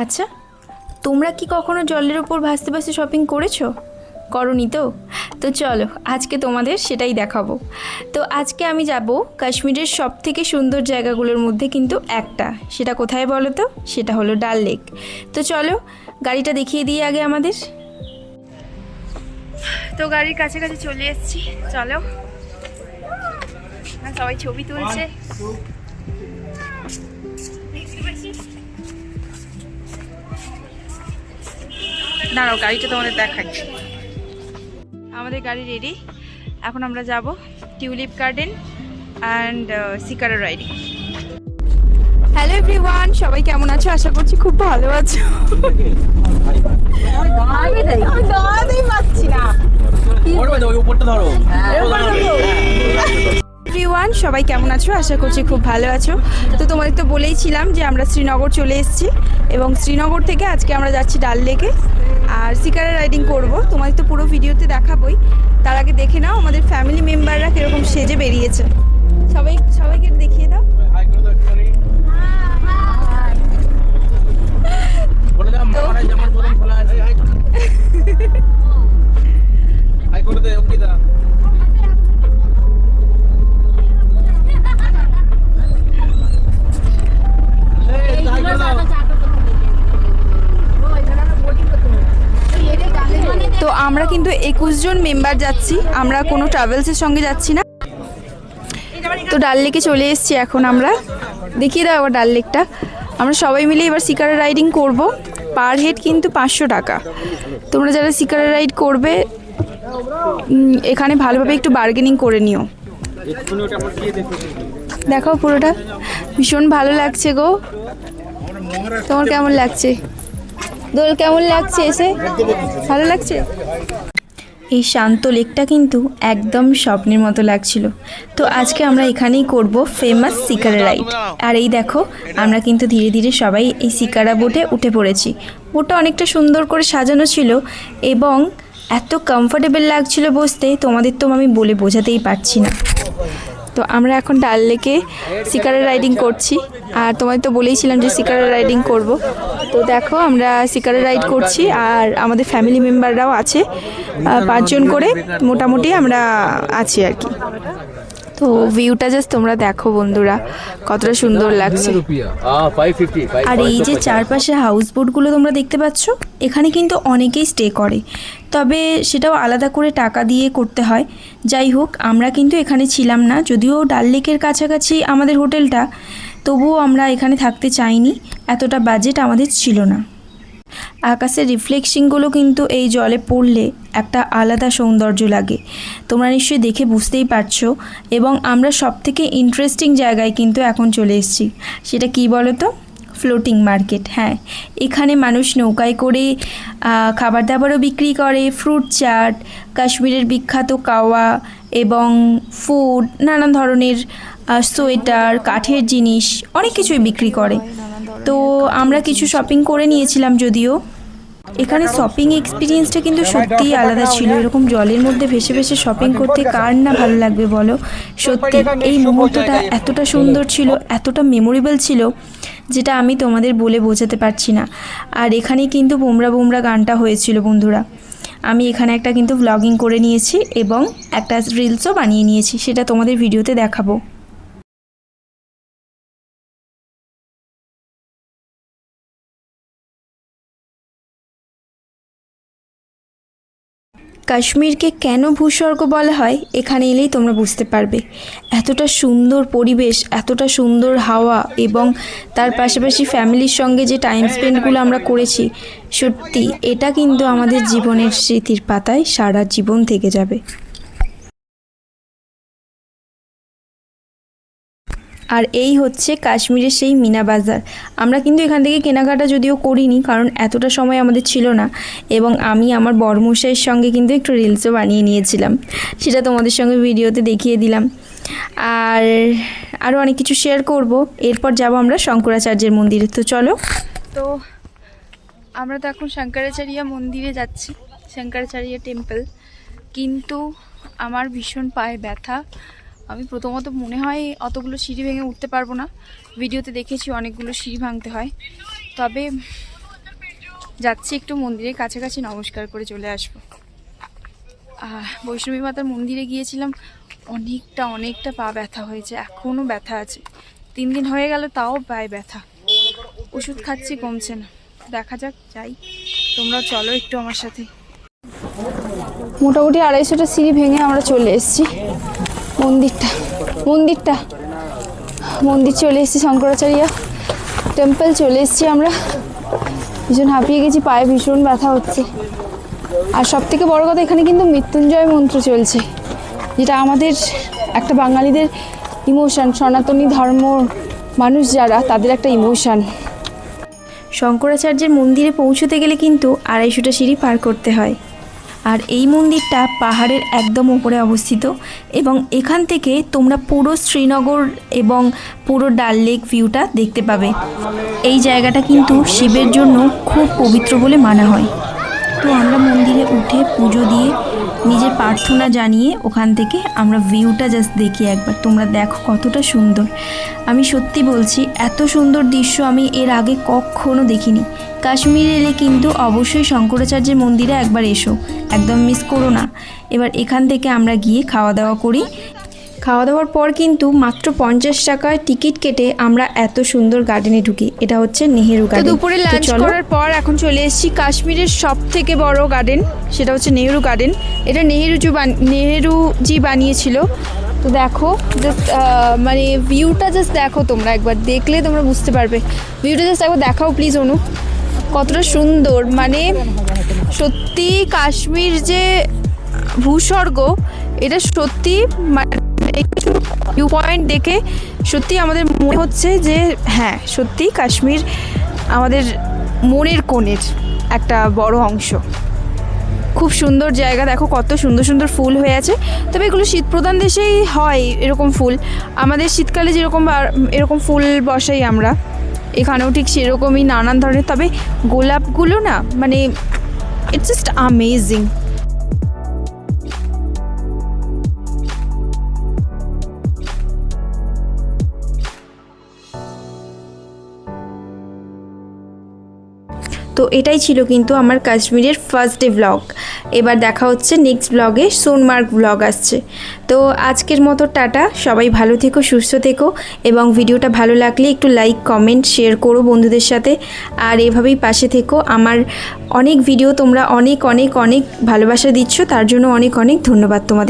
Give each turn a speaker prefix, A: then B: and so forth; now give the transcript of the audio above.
A: আচ্ছা, তোমরা কি কখনো জলের ওপর ভাসতে ভাসতে শপিং করেছো? করনি তো? তো চলো আজকে তোমাদের সেটাই দেখাবো। তো আজকে আমি যাব কাশ্মীরের সব থেকে সুন্দর জায়গাগুলোর মধ্যে কিন্তু একটা। সেটা কোথায় বলো তো? সেটা হলো ডাল লেক। তো চলো গাড়িটা দেখিয়ে দিই আগে আমাদের। তো গাড়ির কাছাকাছি চলে এসেছি, চলো। সবাই ছবি তুলছে। দাঁড়াও, গাড়িটা তোমাদের দেখাই। আমাদের গাড়ি রেডি। এখন আমরা যাব tulip garden and shikara riding. Hello everyone, সবাই কেমন আছো? আশা করছি খুব ভালো আছো। এভরিওয়ান, সবাই কেমন আছো? আশা করছি খুব ভালো আছো। তো তোমাদের তো বলেইছিলাম যে আমরা শ্রীনগর চলে এসেছি এবং শ্রীনগর থেকে আজকে আমরা যাচ্ছি ডাল লেকে আর সিকারা রাইডিং করব। তোমাদের তো পুরো ভিডিওতে দেখাবোই, তার আগে দেখে নাও আমাদের ফ্যামিলি মেম্বাররা কীরকম সেজে বেরিয়েছে। সবাইকে দেখিয়ে দাও। তো আমরা কিন্তু 21 জন মেম্বার যাচ্ছি, আমরা কোনো ট্রাভেলসের সঙ্গে যাচ্ছি না। তো ডাল লেকে চলে এসেছি এখন আমরা। দেখিয়ে দাও আবার ডাল লেকটা। আমরা সবাই মিলে এবার সিকারা রাইডিং করব। পার হেড কিন্তু 500 টাকা। তোমরা যারা সিকারা রাইড করবে এখানে ভালোভাবে একটু বার্গেনিং করে নিও। দেখো পুরোটা ভীষণ ভালো লাগছে গো। তোমার কেমন লাগছে? দোল কেমন লাগছে? এসে ভালো লাগছে? এই শান্ত লেকটা কিন্তু একদম স্বপ্নের মতো লাগছিল। তো আজকে আমরা এখানেই করব ফেমাস সিকারা রাইড। আর এই দেখো আমরা কিন্তু ধীরে ধীরে সবাই এই সিকারা বোটে উঠে পড়েছি। বোটটা অনেকটা সুন্দর করে সাজানো ছিল এবং এত কমফোর্টেবল লাগছিল বসতে, তোমাদের তো আমি বলে বোঝাতেই পারছি না। তো আমরা এখন ডাল লেকে সিকারা রাইডিং করছি আর তোমায় তো বলেইছিলাম যে সিকারা রাইডিং করব। তো দেখো আমরা সিকারা রাইড করছি আর আমাদের ফ্যামিলি মেম্বাররাও আছে, 5 জন করে মোটামুটি আমরা আছি আর কি। তো ভিউটা জাস্ট তোমরা দেখো বন্ধুরা, কতটা সুন্দর লাগছে। আর এই যে চারপাশে হাউস বোটগুলো তোমরা দেখতে পাচ্ছ, এখানে কিন্তু অনেকেই স্টে করে, তবে সেটাও আলাদা করে টাকা দিয়ে করতে হয়। যাই হোক, আমরা কিন্তু এখানে ছিলাম না, যদিও ডাল লেকের কাছাকাছি আমাদের হোটেলটা, তবুও আমরা এখানে থাকতে চাইনি, এতটা বাজেট আমাদের ছিল না। আকাশের রিফ্লেকশনগুলো কিন্তু এই জলে পড়লে একটা আলাদা সৌন্দর্য লাগে, তোমরা নিশ্চয়ই দেখে বুঝতেই পারছো। এবং আমরা সবথেকে ইন্টারেস্টিং জায়গায় কিন্তু এখন চলে এসেছি। সেটা কি বলো তো? Floating market. হ্যাঁ, এখানে মানুষ নৌকায় করে খাবার দাবারও বিক্রি করে, ফ্রুট চাট, কাশ্মীরের বিখ্যাত কাওয়া এবং ফুড, নানান ধরনের সোয়েটার, কাঠের জিনিস, অনেক কিছুই বিক্রি করে। তো আমরা কিছু শপিং করে নিয়েছিলাম। যদিও এখানে শপিং এক্সপিরিয়েন্সটা কিন্তু সত্যিই আলাদা ছিল। এরকম জলের মধ্যে ভেসে ভেসে শপিং করতে কার না ভালো লাগবে বলো? সত্যি এই মুহূর্তটা এতটা সুন্দর ছিল, এতটা মেমোরেবল ছিল, যেটা আমি তোমাদের বলে বোঝাতে পারছি না। আর এখানেই কিন্তু বোমরা বোমরা গানটা হয়েছিল বন্ধুরা। আমি এখানে একটা কিন্তু ভ্লগিং করে নিয়েছি এবং একটা রিলসও বানিয়ে নিয়েছি, সেটা তোমাদের ভিডিওতে দেখাবো। কাশ্মীরকে কেন ভূস্বর্গ বলা হয় এখানে এলেই তোমরা বুঝতে পারবে। এতটা সুন্দর পরিবেশ, এতটা সুন্দর হাওয়া এবং তার পাশাপাশি ফ্যামিলির সঙ্গে যে টাইম স্পেন্ডগুলো আমরা করেছি, সত্যি এটা কিন্তু আমাদের জীবনের স্মৃতির পাতায় সারা জীবন থেকে যাবে। আর এই হচ্ছে কাশ্মীরের সেই মিনা বাজার। আমরা কিন্তু এখান থেকে কেনাকাটা যদিও করিনি, কারণ এতটা সময় আমাদের ছিল না, এবং আমি আমার বরমশাইয়ের সঙ্গে কিন্তু একটু রিলসও বানিয়ে নিয়েছিলাম, সেটা তোমাদের সঙ্গে ভিডিওতে দেখিয়ে দিলাম। আর আরও অনেক কিছু শেয়ার করব। এরপর যাব আমরা শঙ্করাচার্যের মন্দিরে। তো চলো। তো আমরা তো এখন শঙ্করাচার্য মন্দিরে যাচ্ছি, শঙ্করাচার্য টেম্পল। কিন্তু আমার ভীষণ পায়ে ব্যথা। আমি প্রথমত মনে হয় অতগুলো সিঁড়ি ভেঙে উঠতে পারবো না। ভিডিওতে দেখেছি অনেকগুলো সিঁড়ি ভাঙতে হয়, তবে যাচ্ছি একটু মন্দিরের কাছাকাছি নমস্কার করে চলে আসবো। বৈষ্ণবী মাতার মন্দিরে গিয়েছিলাম, অনেকটা পা ব্যথা হয়েছে, এখনও ব্যথা আছে। 3 দিন হয়ে গেল তাও পায়ে ব্যথা, ওষুধ খাচ্ছি কমছে না। দেখা যাক, যাই, তোমরাও চলো একটু আমার সাথে। মোটামুটি 250টা সিঁড়ি ভেঙে আমরা চলে এসেছি মন্দির চলে এসেছি, শঙ্করাচার্য টেম্পল চলে এসেছি আমরা। ভীষণ হাঁপিয়ে গেছি, পায়ে ভীষণ ব্যথা হচ্ছে। আর সব থেকে বড় কথা, এখানে কিন্তু মৃত্যুঞ্জয় মন্ত্র চলছে, যেটা আমাদের একটা বাঙালিদের ইমোশান, সনাতনী ধর্ম মানুষ যারা, তাদের একটা ইমোশান। শঙ্করাচার্যের মন্দিরে পৌঁছতে গেলে কিন্তু 250টা সিঁড়ি পার করতে হয়। আর এই মন্দিরটা পাহাড়ের একদম উপরে অবস্থিত এবং এখান থেকে তোমরা পুরো শ্রীনগর এবং পুরো ডাল লেক ভিউটা দেখতে পাবে। এই জায়গাটা কিন্তু শিবের জন্য খুব পবিত্র বলে মানা হয়। তো আমরা মন্দিরে উঠে পুজো দিয়ে নিজের প্রার্থনা জানিয়ে ওখান থেকে আমরা ভিউটা জাস্ট দেখি একবার। তোমরা দেখো কতটা সুন্দর। আমি সত্যি বলছি, এত সুন্দর দৃশ্য আমি এর আগে কখনো দেখিনি। কাশ্মীরে এলে কিন্তু অবশ্যই শঙ্করাচার্যের মন্দিরে একবার এসো, একদম মিস করো না। এবার এখান থেকে আমরা গিয়ে খাওয়া দাওয়া করি। খাওয়া দাওয়ার পর কিন্তু মাত্র 50 টাকায় টিকিট কেটে আমরা এত সুন্দর গার্ডেনে ঢুকি। এটা হচ্ছে নেহেরু গার্ডেন। দুপুরে লাঞ্চ করার পর এখন চলে এসেছি কাশ্মীরের সব থেকে বড় গার্ডেন, সেটা হচ্ছে নেহেরু গার্ডেন। এটা নেহেরুজি বানিয়েছিল। তো দেখো জাস্ট মানে ভিউটা জাস্ট দেখো, তোমরা একবার দেখলে তোমরা বুঝতে পারবে। ভিউটা জাস্ট একবার দেখাও প্লিজ অনু, কতটা সুন্দর। মানে সত্যি কাশ্মীর যে ভূস্বর্গ, এটা সত্যি কিছু ভিউ পয়েন্ট দেখে সত্যি আমাদের মনে হচ্ছে যে হ্যাঁ, সত্যি কাশ্মীর আমাদের মনের কোণের একটা বড় অংশ। খুব সুন্দর জায়গা, দেখো কত সুন্দর ফুল হয়ে আছে। তবে এগুলো শীতপ্রধান দেশেই হয় এরকম ফুল। আমাদের শীতকালে যেরকম এরকম ফুল বসাই আমরা, এখানেও ঠিক সেরকমই নানান ধরনের। তবে গোলাপগুলো না, মানে ইটস জাস্ট অ্যামেজিং। তো এটাই ছিল কিন্তু আমার কাশ্মীরের ফার্স্ট ডে ব্লগ। এবার দেখা হচ্ছে নেক্সট ব্লগে, সোনমার্গ ব্লগ আসছে। তো আজকের মতো টাটা, সবাই ভালো থেকো, সুস্থ থেকো এবং ভিডিওটা ভালো লাগলে একটু লাইক কমেন্ট শেয়ার করো বন্ধুদের সাথে। আর এভাবেই পাশে থেকো। আমার অনেক ভিডিও তোমরা অনেক ভালোবাসা দিচ্ছ, তার জন্য অনেক ধন্যবাদ তোমাদের।